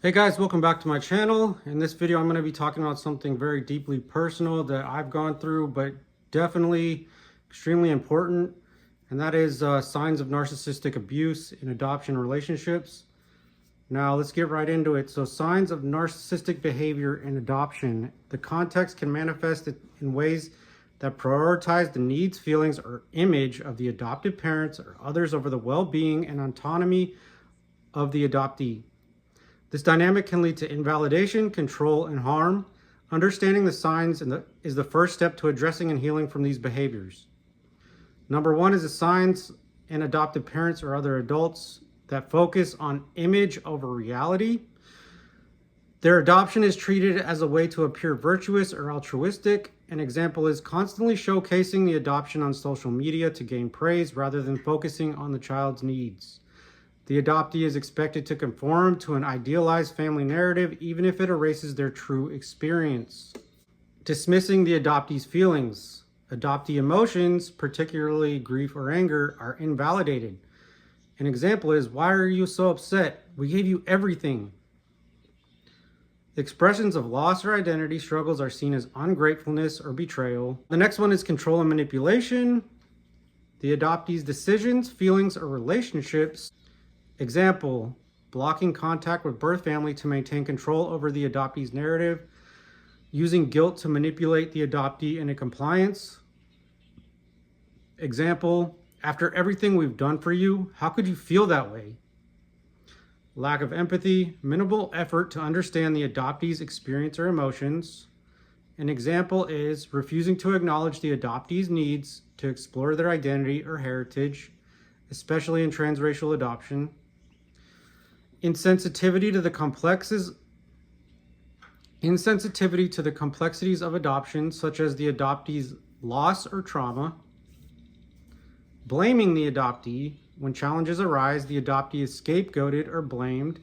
Hey guys, welcome back to my channel. In this video, I'm going to be talking about something very deeply personal that I've gone through, but definitely extremely important. And that is signs of narcissistic abuse in adoption relationships. Now let's get right into it. So signs of narcissistic behavior in adoption. The context can manifest it in ways that prioritize the needs, feelings, or image of the adoptive parents or others over the well-being and autonomy of the adoptee. This dynamic can lead to invalidation, control, and harm. Understanding the signs is the first step to addressing and healing from these behaviors. Number one is the signs in adoptive parents or other adults that focus on image over reality. Their adoption is treated as a way to appear virtuous or altruistic. An example is constantly showcasing the adoption on social media to gain praise rather than focusing on the child's needs. The adoptee is expected to conform to an idealized family narrative, even if it erases their true experience. Dismissing the adoptee's feelings. Adoptee emotions, particularly grief or anger, are invalidated. An example is, "Why are you so upset? We gave you everything." Expressions of loss or identity struggles are seen as ungratefulness or betrayal. The next one is control and manipulation. The adoptee's decisions, feelings, or relationships. Example, blocking contact with birth family to maintain control over the adoptee's narrative, using guilt to manipulate the adoptee into compliance. Example, after everything we've done for you, how could you feel that way? Lack of empathy, minimal effort to understand the adoptee's experience or emotions. An example is refusing to acknowledge the adoptee's needs to explore their identity or heritage, especially in transracial adoption. Insensitivity to the complexities of adoption, such as the adoptee's loss or trauma. Blaming the adoptee. When challenges arise, the adoptee is scapegoated or blamed.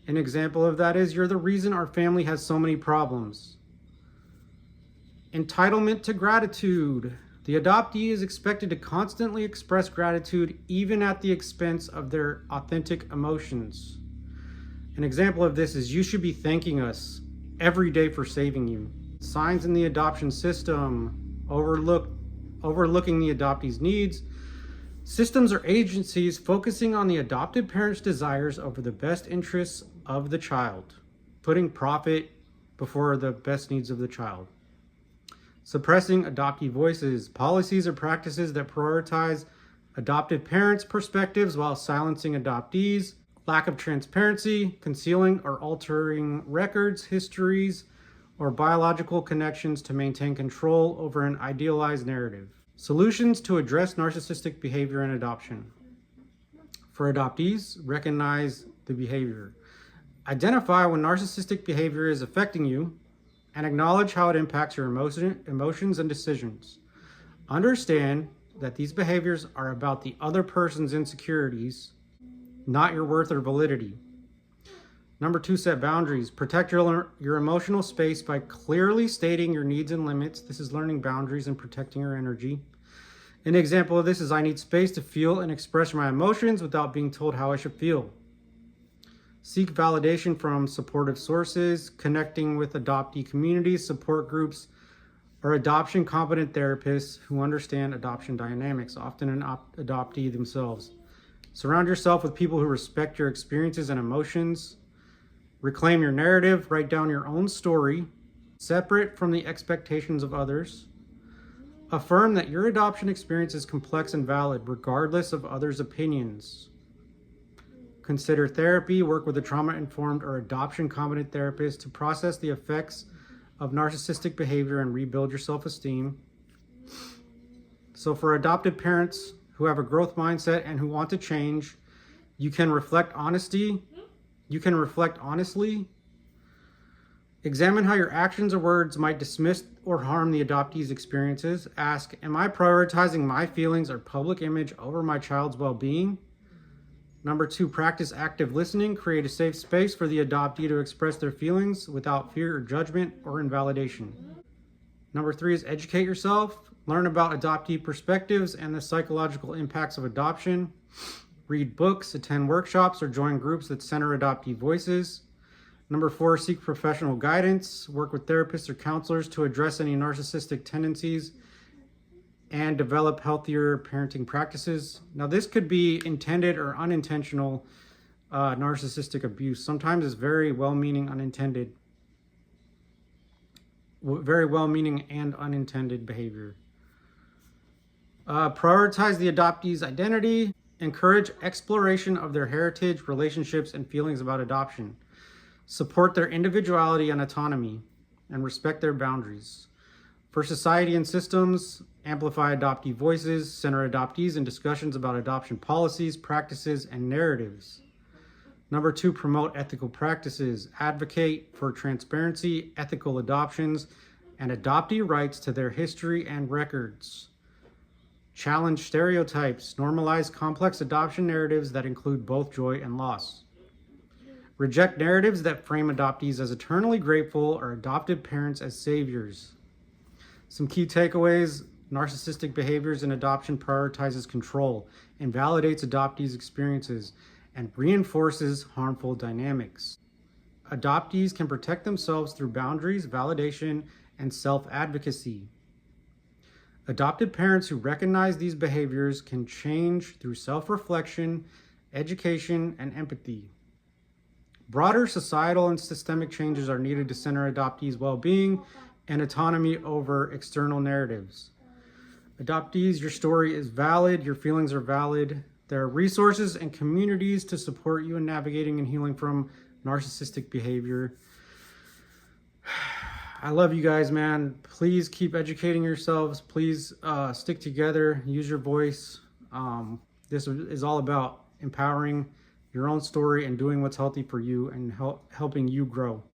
An example of that is, "You're the reason our family has so many problems." Entitlement to gratitude. The adoptee is expected to constantly express gratitude, even at the expense of their authentic emotions. An example of this is, "You should be thanking us every day for saving you." Signs in the adoption system. Overlooking the adoptee's needs. Systems or agencies focusing on the adopted parent's desires over the best interests of the child. Putting profit before the best needs of the child. Suppressing adoptee voices. Policies or practices that prioritize adopted parents' perspectives while silencing adoptees. Lack of transparency, concealing or altering records, histories, or biological connections to maintain control over an idealized narrative. Solutions to address narcissistic behavior in adoption. For adoptees, recognize the behavior. Identify when narcissistic behavior is affecting you and acknowledge how it impacts your emotions and decisions. Understand that these behaviors are about the other person's insecurities, not your worth or validity. Number two, set boundaries. Protect your emotional space by clearly stating your needs and limits. This is learning boundaries and protecting your energy. An example of this is, "I need space to feel and express my emotions without being told how I should feel." Seek validation from supportive sources, connecting with adoptee communities, support groups, or adoption competent therapists who understand adoption dynamics, often an adoptee themselves. Surround yourself with people who respect your experiences and emotions. Reclaim your narrative. Write down your own story, separate from the expectations of others. Affirm that your adoption experience is complex and valid, regardless of others' opinions. Consider therapy. Work with a trauma-informed or adoption-competent therapist to process the effects of narcissistic behavior and rebuild your self-esteem. So for adopted parents who have a growth mindset and who want to change, you can reflect honestly. Examine how your actions or words might dismiss or harm the adoptee's experiences. Ask, "Am I prioritizing my feelings or public image over my child's well-being?" Number two, practice active listening. Create a safe space for the adoptee to express their feelings without fear or judgment or invalidation. Number three is educate yourself. Learn about adoptee perspectives and the psychological impacts of adoption. Read books, attend workshops, or join groups that center adoptee voices. Number 4, seek professional guidance. Work with therapists or counselors to address any narcissistic tendencies and develop healthier parenting practices. Now, this could be intended or unintentional narcissistic abuse. Sometimes it's very well-meaning, very well-meaning and unintended behavior. Prioritize the adoptee's identity. Encourage exploration of their heritage, relationships, and feelings about adoption. Support their individuality and autonomy, and respect their boundaries. For society and systems, amplify adoptee voices, center adoptees in discussions about adoption policies, practices, and narratives. Number 2, promote ethical practices. Advocate for transparency, ethical adoptions, and adoptee rights to their history and records. Challenge stereotypes. Normalize complex adoption narratives that include both joy and loss. Reject narratives that frame adoptees as eternally grateful or adopted parents as saviors. Some key takeaways: narcissistic behaviors in adoption prioritizes control, invalidates adoptees' experiences, and reinforces harmful dynamics. Adoptees can protect themselves through boundaries, validation, and self-advocacy. Adopted parents who recognize these behaviors can change through self-reflection, education, and empathy. Broader societal and systemic changes are needed to center adoptees' well-being and autonomy over external narratives. Adoptees, your story is valid, your feelings are valid. There are resources and communities to support you in navigating and healing from narcissistic behavior. I love you guys, man. Please keep educating yourselves. Please stick together, use your voice. This is all about empowering your own story and doing what's healthy for you and helping you grow.